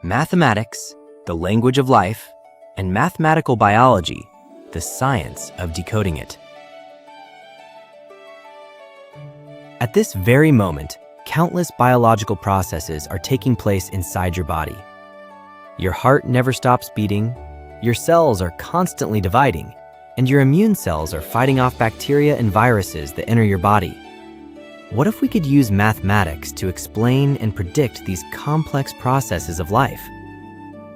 Mathematics, the language of life, and mathematical biology, the science of decoding it. At this very moment, countless biological processes are taking place inside your body. Your heart never stops beating, your cells are constantly dividing, and your immune cells are fighting off bacteria and viruses that enter your body. What if we could use mathematics to explain and predict these complex processes of life?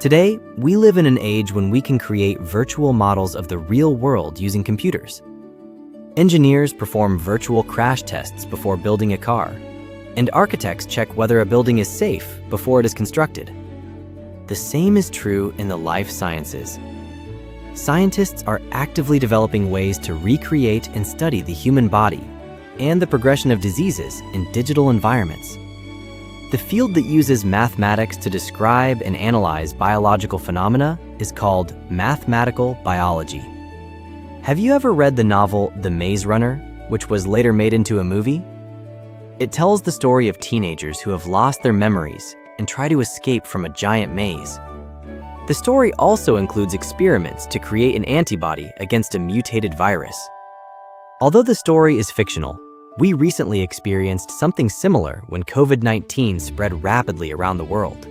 Today, we live in an age when we can create virtual models of the real world using computers. Engineers perform virtual crash tests before building a car, and architects check whether a building is safe before it is constructed. The same is true in the life sciences. Scientists are actively developing ways to recreate and study the human body and the progression of diseases in digital environments. The field that uses mathematics to describe and analyze biological phenomena is called mathematical biology. Have you ever read the novel The Maze Runner, which was later made into a movie? It tells the story of teenagers who have lost their memories and try to escape from a giant maze. The story also includes experiments to create an antibody against a mutated virus. Although the story is fictional, we recently experienced something similar when COVID-19 spread rapidly around the world.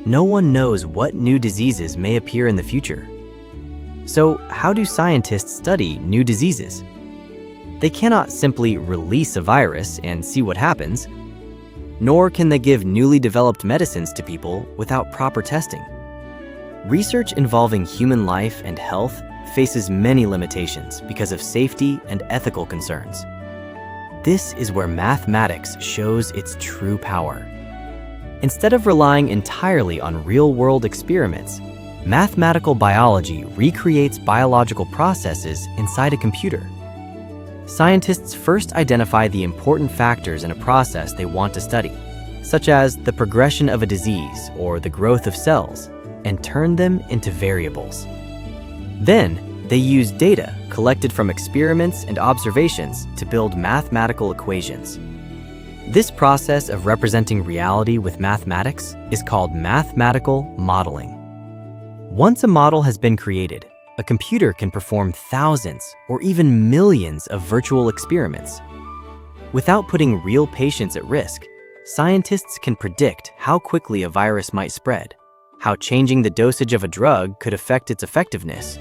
No one knows what new diseases may appear in the future. So, how do scientists study new diseases? They cannot simply release a virus and see what happens, nor can they give newly developed medicines to people without proper testing. Research involving human life and health faces many limitations because of safety and ethical concerns. This is where mathematics shows its true power. Instead of relying entirely on real-world experiments, mathematical biology recreates biological processes inside a computer. Scientists first identify the important factors in a process they want to study, such as the progression of a disease or the growth of cells, and turn them into variables. Then, they use data collected from experiments and observations to build mathematical equations. This process of representing reality with mathematics is called mathematical modeling. Once a model has been created, a computer can perform thousands or even millions of virtual experiments. Without putting real patients at risk, scientists can predict how quickly a virus might spread, how changing the dosage of a drug could affect its effectiveness,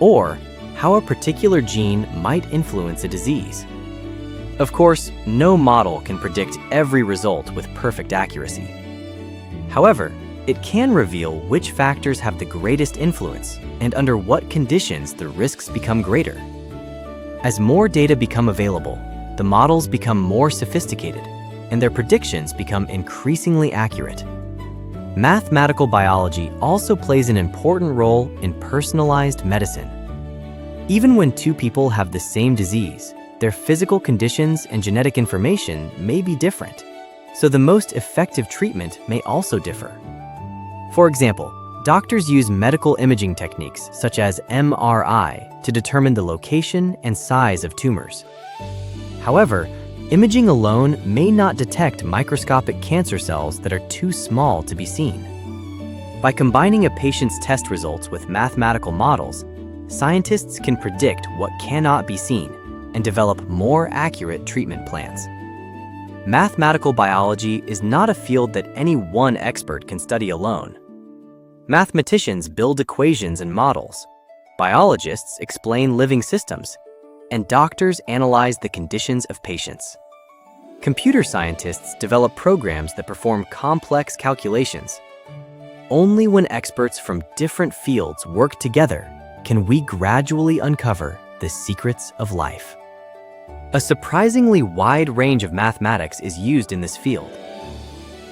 or how a particular gene might influence a disease. Of course, no model can predict every result with perfect accuracy. However, it can reveal which factors have the greatest influence and under what conditions the risks become greater. As more data become available, the models become more sophisticated and their predictions become increasingly accurate. Mathematical biology also plays an important role in personalized medicine. Even when two people have the same disease, their physical conditions and genetic information may be different, so the most effective treatment may also differ. For example, doctors use medical imaging techniques such as MRI to determine the location and size of tumors. However, imaging alone may not detect microscopic cancer cells that are too small to be seen. By combining a patient's test results with mathematical models, scientists can predict what cannot be seen and develop more accurate treatment plans. Mathematical biology is not a field that any one expert can study alone. Mathematicians build equations and models, biologists explain living systems, and doctors analyze the conditions of patients. Computer scientists develop programs that perform complex calculations. Only when experts from different fields work together can we gradually uncover the secrets of life. A surprisingly wide range of mathematics is used in this field.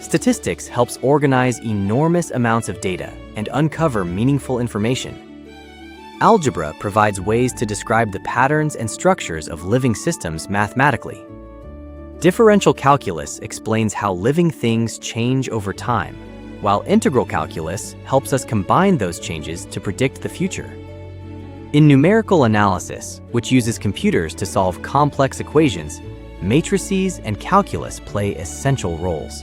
Statistics helps organize enormous amounts of data and uncover meaningful information. Algebra provides ways to describe the patterns and structures of living systems mathematically. Differential calculus explains how living things change over time, while integral calculus helps us combine those changes to predict the future. In numerical analysis, which uses computers to solve complex equations, matrices and calculus play essential roles.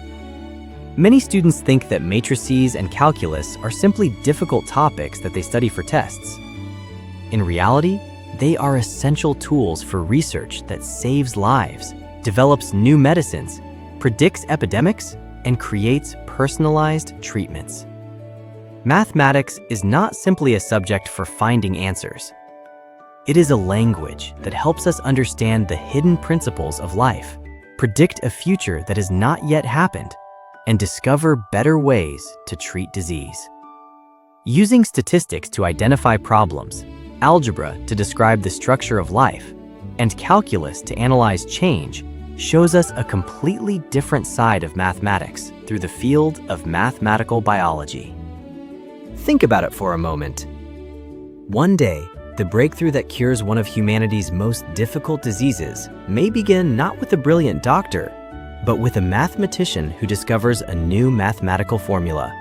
Many students think that matrices and calculus are simply difficult topics that they study for tests. In reality, they are essential tools for research that saves lives, develops new medicines, predicts epidemics, and creates personalized treatments. Mathematics is not simply a subject for finding answers. It is a language that helps us understand the hidden principles of life, predict a future that has not yet happened, and discover better ways to treat disease. Using statistics to identify problems, algebra to describe the structure of life, and calculus to analyze change shows us a completely different side of mathematics through the field of mathematical biology. Think about it for a moment. One day, the breakthrough that cures one of humanity's most difficult diseases may begin not with a brilliant doctor, but with a mathematician who discovers a new mathematical formula.